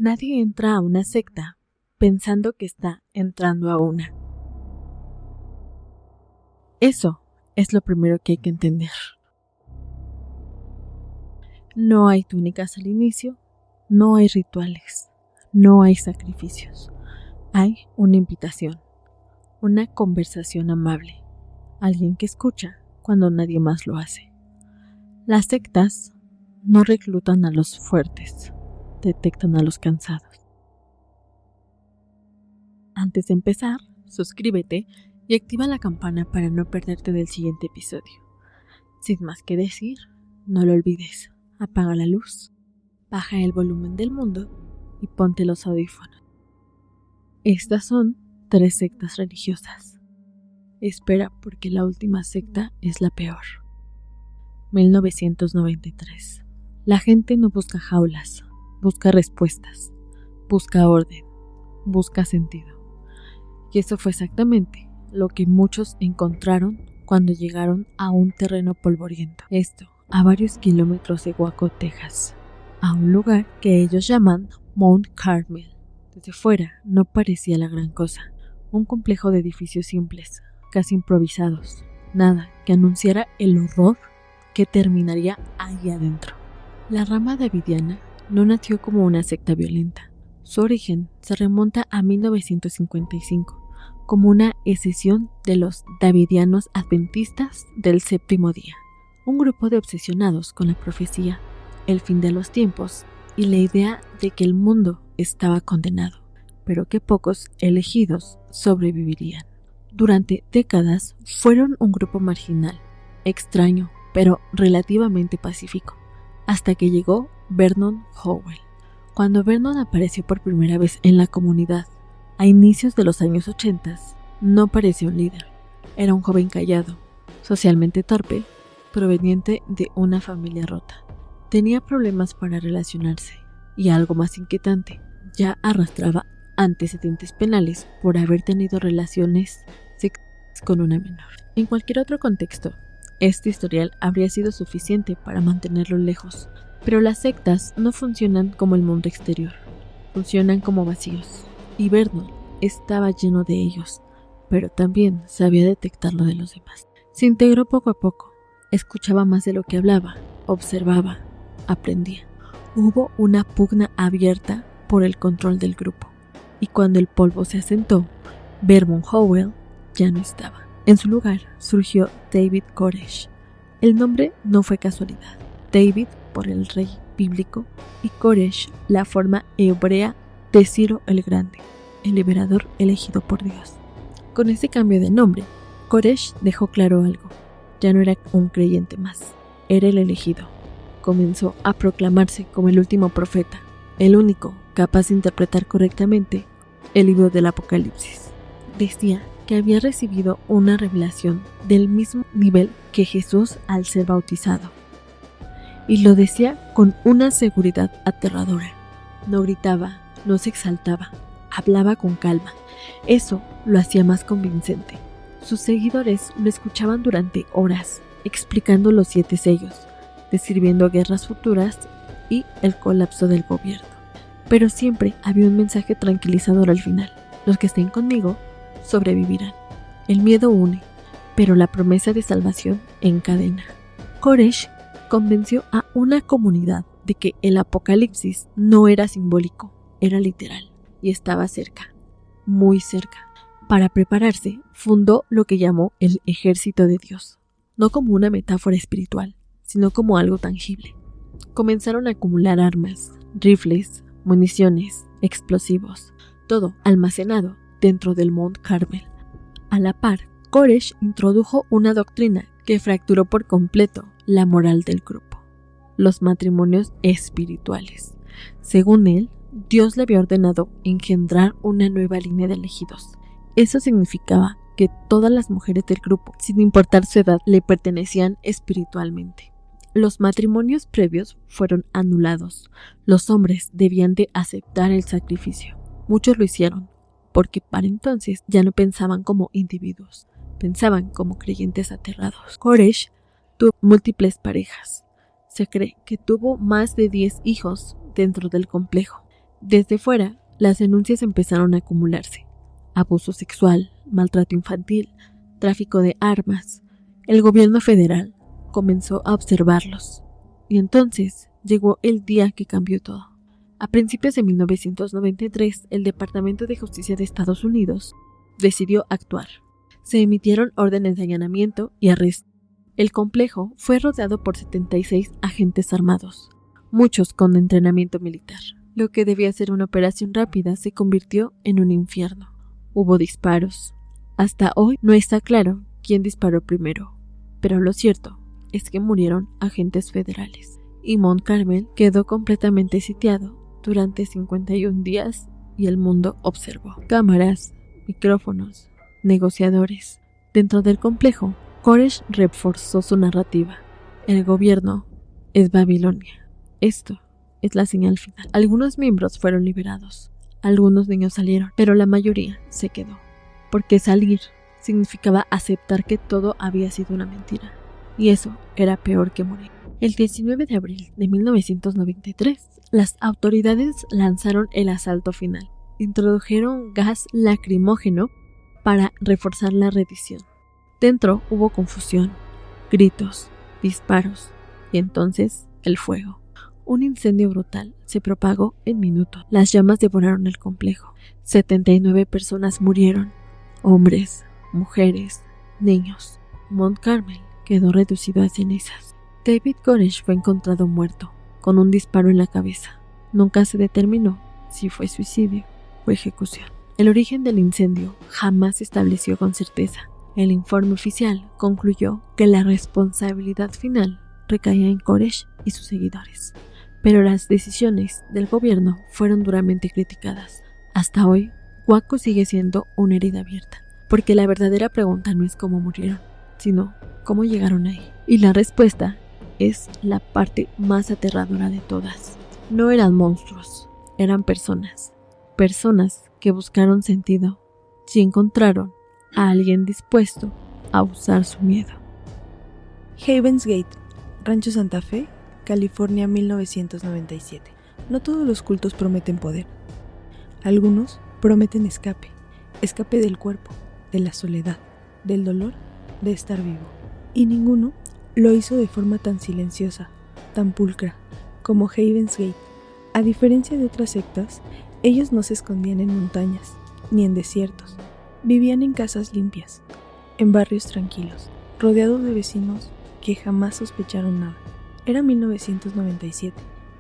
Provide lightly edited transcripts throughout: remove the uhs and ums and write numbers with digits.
Nadie entra a una secta pensando que está entrando a una. Eso es lo primero que hay que entender. No hay túnicas al inicio, no hay rituales, no hay sacrificios. Hay una invitación, una conversación amable, alguien que escucha cuando nadie más lo hace. Las sectas no reclutan a los fuertes, detectan a los cansados. Antes de empezar, suscríbete y activa la campana para no perderte del siguiente episodio. Sin más que decir, no lo olvides, apaga la luz, baja el volumen del mundo y ponte los audífonos. Estas son 3 sectas religiosas. Espera porque la última secta es la peor. 1993. La gente no busca jaulas, busca respuestas, busca orden, busca sentido. Y eso fue exactamente lo que muchos encontraron cuando llegaron a un terreno polvoriento. Esto a varios kilómetros de Waco, Texas, a un lugar que ellos llaman Mount Carmel. Desde fuera no parecía la gran cosa, un complejo de edificios simples, casi improvisados, nada que anunciara el horror que terminaría ahí adentro. La rama davidiana no nació como una secta violenta. Su origen se remonta a 1955, como una escisión de los davidianos adventistas del séptimo día, un grupo de obsesionados con la profecía, el fin de los tiempos y la idea de que el mundo estaba condenado, pero que pocos elegidos sobrevivirían. Durante décadas fueron un grupo marginal, extraño, pero relativamente pacífico, hasta que llegó Vernon Howell. Cuando Vernon apareció por primera vez en la comunidad, a inicios de los años 80, no parecía un líder. Era un joven callado, socialmente torpe, proveniente de una familia rota. Tenía problemas para relacionarse y, algo más inquietante, ya arrastraba antecedentes penales por haber tenido relaciones sexuales con una menor. En cualquier otro contexto, este historial habría sido suficiente para mantenerlo lejos, pero las sectas no funcionan como el mundo exterior, funcionan como vacíos. Y Vernon estaba lleno de ellos, pero también sabía detectar lo de los demás. Se integró poco a poco, escuchaba más de lo que hablaba, observaba, aprendía. Hubo una pugna abierta por el control del grupo, y cuando el polvo se asentó, Vernon Howell ya no estaba. En su lugar surgió David Koresh. El nombre no fue casualidad. David por el rey bíblico y Koresh la forma hebrea de Ciro el Grande, el liberador elegido por Dios. Con ese cambio de nombre, Koresh dejó claro algo. Ya no era un creyente más, era el elegido. Comenzó a proclamarse como el último profeta, el único capaz de interpretar correctamente el libro del Apocalipsis. Decía que había recibido una revelación del mismo nivel que Jesús al ser bautizado. Y lo decía con una seguridad aterradora. No gritaba, no se exaltaba, hablaba con calma. Eso lo hacía más convincente. Sus seguidores lo escuchaban durante horas, explicando los 7 sellos, describiendo guerras futuras y el colapso del gobierno. Pero siempre había un mensaje tranquilizador al final. Los que estén conmigo sobrevivirán. El miedo une, pero la promesa de salvación encadena. Koresh convenció a una comunidad de que el apocalipsis no era simbólico, era literal, y estaba cerca, muy cerca. Para prepararse, fundó lo que llamó el Ejército de Dios, no como una metáfora espiritual, sino como algo tangible. Comenzaron a acumular armas, rifles, municiones, explosivos, todo almacenado dentro del Mount Carmel. A la par, Koresh introdujo una doctrina que fracturó por completo la moral del grupo: los matrimonios espirituales. Según él, Dios le había ordenado engendrar una nueva línea de elegidos. Eso significaba que todas las mujeres del grupo, sin importar su edad, le pertenecían espiritualmente. Los matrimonios previos fueron anulados. Los hombres debían de aceptar el sacrificio. Muchos lo hicieron, porque para entonces ya no pensaban como individuos, pensaban como creyentes aterrados. Koresh tuvo múltiples parejas. Se cree que tuvo más de 10 hijos dentro del complejo. Desde fuera, las denuncias empezaron a acumularse. Abuso sexual, maltrato infantil, tráfico de armas. El gobierno federal comenzó a observarlos. Y entonces llegó el día que cambió todo. A principios de 1993, el Departamento de Justicia de Estados Unidos decidió actuar. Se emitieron órdenes de allanamiento y arresto. El complejo fue rodeado por 76 agentes armados, muchos con entrenamiento militar. Lo que debía ser una operación rápida se convirtió en un infierno. Hubo disparos. Hasta hoy no está claro quién disparó primero, pero lo cierto es que murieron agentes federales y Mount Carmel quedó completamente sitiado durante 51 días y el mundo observó. Cámaras, micrófonos, negociadores. Dentro del complejo, Koresh reforzó su narrativa. El gobierno es Babilonia. Esto es la señal final. Algunos miembros fueron liberados, algunos niños salieron, pero la mayoría se quedó. Porque salir significaba aceptar que todo había sido una mentira. Y eso era peor que morir. El 19 de abril de 1993, las autoridades lanzaron el asalto final. Introdujeron gas lacrimógeno para reforzar la rendición. Dentro hubo confusión, gritos, disparos y entonces el fuego. Un incendio brutal se propagó en minutos. Las llamas devoraron el complejo. 79 personas murieron, hombres, mujeres, niños. Mount Carmel quedó reducido a cenizas. David Koresh fue encontrado muerto, con un disparo en la cabeza. Nunca se determinó si fue suicidio o ejecución. El origen del incendio jamás se estableció con certeza. El informe oficial concluyó que la responsabilidad final recaía en Koresh y sus seguidores. Pero las decisiones del gobierno fueron duramente criticadas. Hasta hoy, Waco sigue siendo una herida abierta, porque la verdadera pregunta no es cómo murieron, sino cómo llegaron ahí. Y la respuesta es la parte más aterradora de todas. No eran monstruos, eran personas. Personas que buscaron sentido y encontraron a alguien dispuesto a usar su miedo. Heaven's Gate, Rancho Santa Fe, California, 1997. No todos los cultos prometen poder. Algunos prometen escape. Escape del cuerpo, de la soledad, del dolor de estar vivo. Y ninguno lo hizo de forma tan silenciosa, tan pulcra, como Heaven's Gate. A diferencia de otras sectas, ellos no se escondían en montañas, ni en desiertos. Vivían en casas limpias, en barrios tranquilos, rodeados de vecinos que jamás sospecharon nada. Era 1997.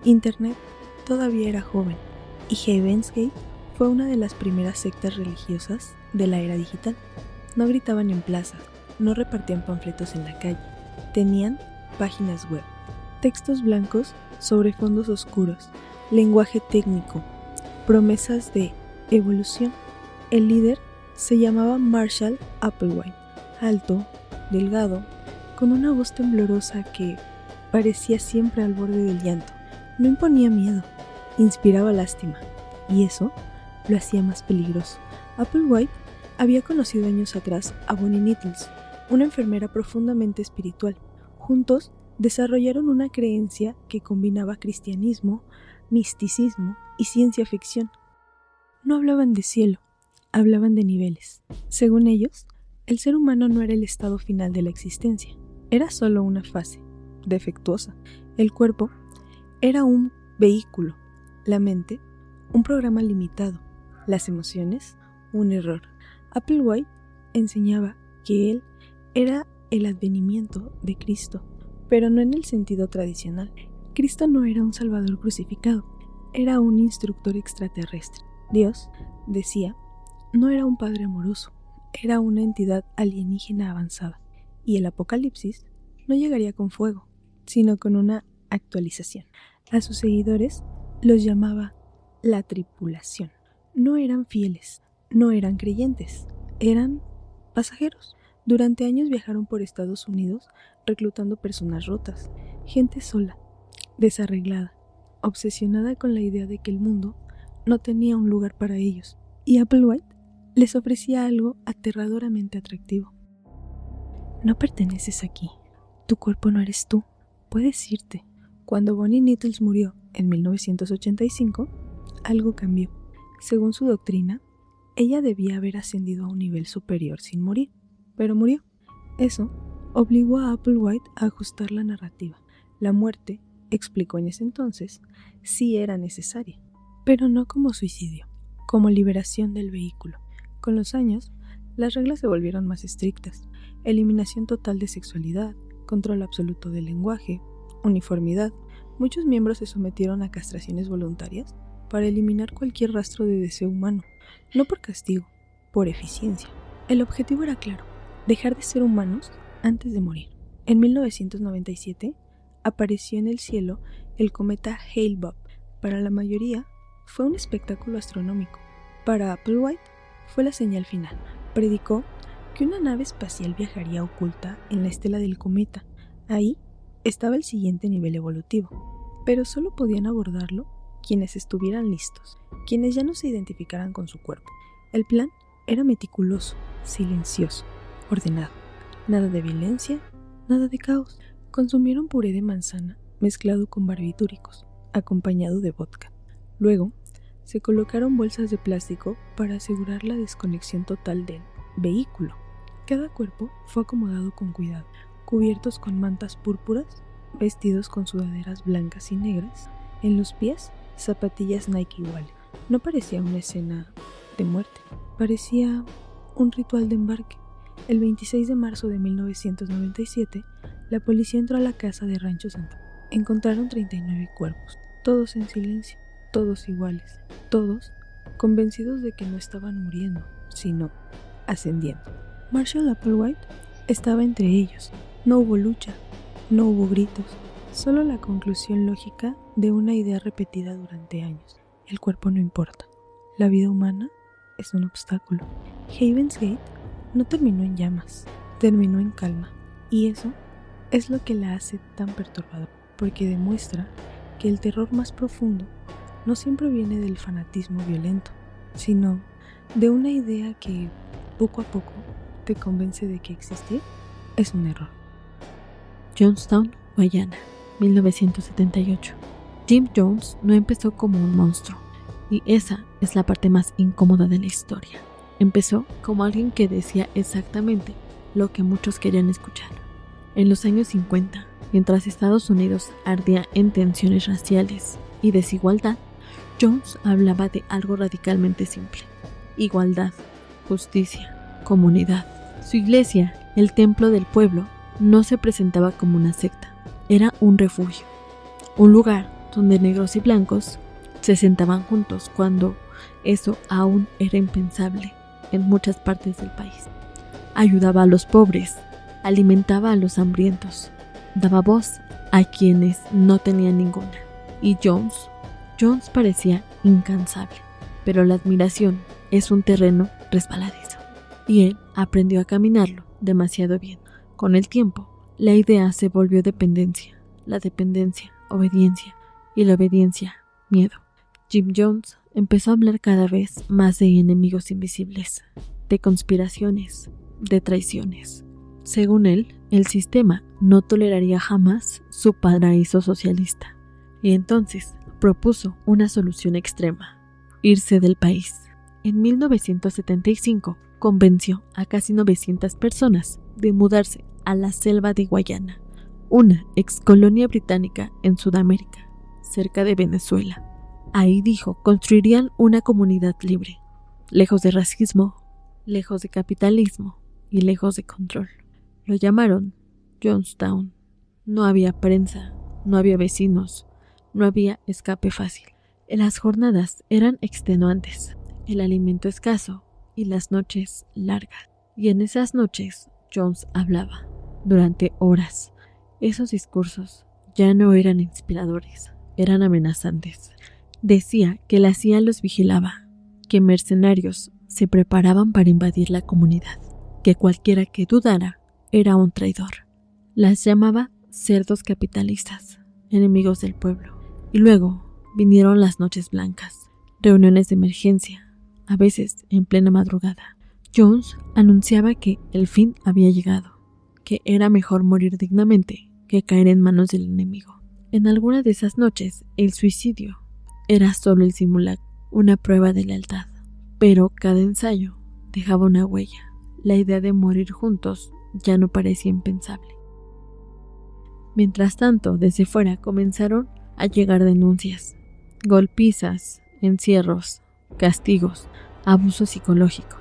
Internet todavía era joven, y Heaven's Gate fue una de las primeras sectas religiosas de la era digital. No gritaban en plazas, no repartían panfletos en la calle. Tenían páginas web, textos blancos sobre fondos oscuros, lenguaje técnico, promesas de evolución. El líder se llamaba Marshall Applewhite, alto, delgado, con una voz temblorosa que parecía siempre al borde del llanto. No imponía miedo, inspiraba lástima, y eso lo hacía más peligroso. Applewhite había conocido años atrás a Bonnie Nettles, una enfermera profundamente espiritual. Juntos desarrollaron una creencia que combinaba cristianismo, misticismo y ciencia ficción. No hablaban de cielo, hablaban de niveles. Según ellos, el ser humano no era el estado final de la existencia, era solo una fase defectuosa. El cuerpo era un vehículo, la mente, un programa limitado, las emociones, un error. Applewhite enseñaba que él era el advenimiento de Cristo, pero no en el sentido tradicional. Cristo no era un salvador crucificado, era un instructor extraterrestre. Dios, decía, no era un padre amoroso, era una entidad alienígena avanzada. Y el apocalipsis no llegaría con fuego, sino con una actualización. A sus seguidores los llamaba la tripulación. No eran fieles, no eran creyentes, eran pasajeros. Durante años viajaron por Estados Unidos reclutando personas rotas, gente sola, desarreglada, obsesionada con la idea de que el mundo no tenía un lugar para ellos, y Applewhite les ofrecía algo aterradoramente atractivo. No perteneces aquí, tu cuerpo no eres tú, puedes irte. Cuando Bonnie Nettles murió en 1985, algo cambió. Según su doctrina, ella debía haber ascendido a un nivel superior sin morir, pero murió. Eso obligó a Applewhite a ajustar la narrativa. La muerte, explicó en ese entonces, sí era necesaria, pero no como suicidio, como liberación del vehículo. Con los años, las reglas se volvieron más estrictas. Eliminación total de sexualidad, control absoluto del lenguaje, uniformidad. Muchos miembros se sometieron a castraciones voluntarias para eliminar cualquier rastro de deseo humano, no por castigo, por eficiencia. El objetivo era claro: dejar de ser humanos antes de morir. En 1997 apareció en el cielo el cometa Hale-Bopp. Para la mayoría fue un espectáculo astronómico. Para Applewhite fue la señal final. Predicó que una nave espacial viajaría oculta en la estela del cometa. Ahí estaba el siguiente nivel evolutivo, pero solo podían abordarlo quienes estuvieran listos, quienes ya no se identificaran con su cuerpo. El plan era meticuloso, silencioso, ordenado. Nada de violencia, nada de caos. Consumieron puré de manzana mezclado con barbitúricos, acompañado de vodka. Luego, se colocaron bolsas de plástico para asegurar la desconexión total del vehículo. Cada cuerpo fue acomodado con cuidado, cubiertos con mantas púrpuras, vestidos con sudaderas blancas y negras, en los pies zapatillas Nike iguales. No parecía una escena de muerte, parecía un ritual de embarque. El 26 de marzo de 1997, la policía entró a la casa de Rancho Santa Fe. Encontraron 39 cuerpos, todos en silencio, todos iguales, todos convencidos de que no estaban muriendo, sino ascendiendo. Marshall Applewhite estaba entre ellos. No hubo lucha, no hubo gritos, solo la conclusión lógica de una idea repetida durante años. El cuerpo no importa. La vida humana es un obstáculo. Heaven's Gate no terminó en llamas, terminó en calma. Y eso es lo que la hace tan perturbadora, porque demuestra que el terror más profundo no siempre viene del fanatismo violento, sino de una idea que poco a poco te convence de que existir es un error. Jonestown, Guyana, 1978. Jim Jones no empezó como un monstruo, y esa es la parte más incómoda de la historia. Empezó como alguien que decía exactamente lo que muchos querían escuchar. En los años 50, mientras Estados Unidos ardía en tensiones raciales y desigualdad, Jones hablaba de algo radicalmente simple: igualdad, justicia, comunidad. Su iglesia, el templo del pueblo, no se presentaba como una secta, era un refugio, un lugar donde negros y blancos se sentaban juntos cuando eso aún era impensable en muchas partes del país. Ayudaba a los pobres, alimentaba a los hambrientos, daba voz a quienes no tenían ninguna. Y Jones parecía incansable, pero la admiración es un terreno resbaladizo, y él aprendió a caminarlo demasiado bien. Con el tiempo, la idea se volvió dependencia, la dependencia, obediencia, y la obediencia, miedo. Jim Jones empezó a hablar cada vez más de enemigos invisibles, de conspiraciones, de traiciones. Según él, el sistema no toleraría jamás su paraíso socialista, y entonces propuso una solución extrema: irse del país. En 1975 convenció a casi 900 personas de mudarse a la selva de Guyana, una excolonia británica en Sudamérica, cerca de Venezuela. Ahí, dijo, construirían una comunidad libre, lejos de racismo, lejos de capitalismo y lejos de control. Lo llamaron Jonestown. No había prensa, no había vecinos, no había escape fácil. Las jornadas eran extenuantes, el alimento escaso y las noches largas. Y en esas noches Jones hablaba durante horas. Esos discursos ya no eran inspiradores, eran amenazantes. Decía que la CIA los vigilaba, que mercenarios se preparaban para invadir la comunidad, que cualquiera que dudara era un traidor. Las llamaba cerdos capitalistas, enemigos del pueblo. Y luego vinieron las noches blancas, reuniones de emergencia, a veces en plena madrugada. Jones anunciaba que el fin había llegado, que era mejor morir dignamente que caer en manos del enemigo. En alguna de esas noches, el suicidio era solo el simulacro una prueba de lealtad. Pero cada ensayo dejaba una huella. La idea de morir juntos ya no parecía impensable. Mientras tanto, desde fuera comenzaron a llegar denuncias, golpizas, encierros, castigos, abuso psicológico.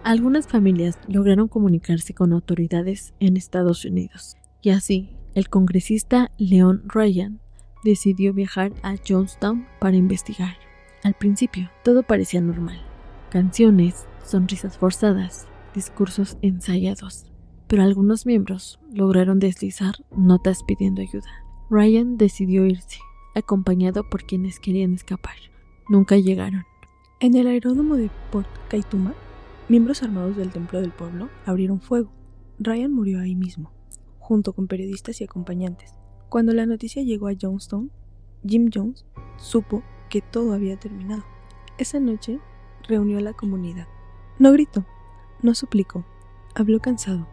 Algunas familias lograron comunicarse con autoridades en Estados Unidos, y así el congresista Leon Ryan decidió viajar a Jonestown para investigar. Al principio, todo parecía normal. Canciones, sonrisas forzadas, discursos ensayados. Pero algunos miembros lograron deslizar notas pidiendo ayuda. Ryan decidió irse, acompañado por quienes querían escapar. Nunca llegaron. En el aeródromo de Port Kaituma, miembros armados del Templo del Pueblo abrieron fuego. Ryan murió ahí mismo, junto con periodistas y acompañantes. Cuando la noticia llegó a Jonestown, Jim Jones supo que todo había terminado. Esa noche reunió a la comunidad. No gritó, no suplicó, habló cansado.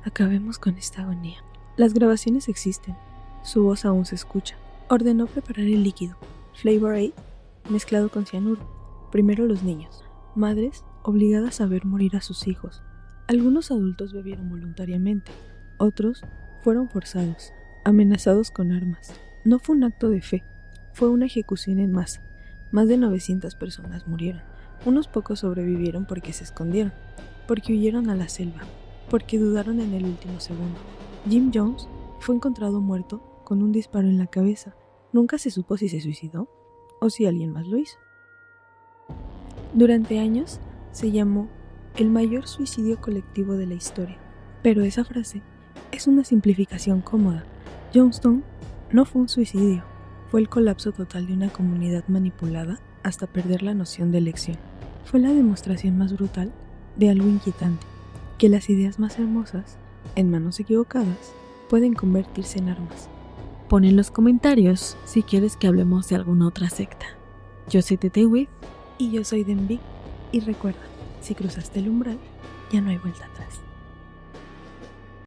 Acabemos con esta agonía. Las grabaciones existen, su voz aún se escucha. Ordenó preparar el líquido, Flavor Aid, mezclado con cianuro. Primero los niños, madres obligadas a ver morir a sus hijos. Algunos adultos bebieron voluntariamente, otros fueron forzados, amenazados con armas. No fue un acto de fe, fue una ejecución en masa. Más de 900 personas murieron. Unos pocos sobrevivieron porque se escondieron, porque huyeron a la selva, porque dudaron en el último segundo. Jim Jones fue encontrado muerto con un disparo en la cabeza. Nunca se supo si se suicidó o si alguien más lo hizo. Durante años se llamó el mayor suicidio colectivo de la historia, pero esa frase es una simplificación cómoda. Jonestown no fue un suicidio, fue el colapso total de una comunidad manipulada hasta perder la noción de elección. Fue la demostración más brutal de algo inquietante, que las ideas más hermosas, en manos equivocadas, pueden convertirse en armas. Pon en los comentarios si quieres que hablemos de alguna otra secta. Yo soy Tete With y yo soy Denby, y recuerda, si cruzaste el umbral, ya no hay vuelta atrás.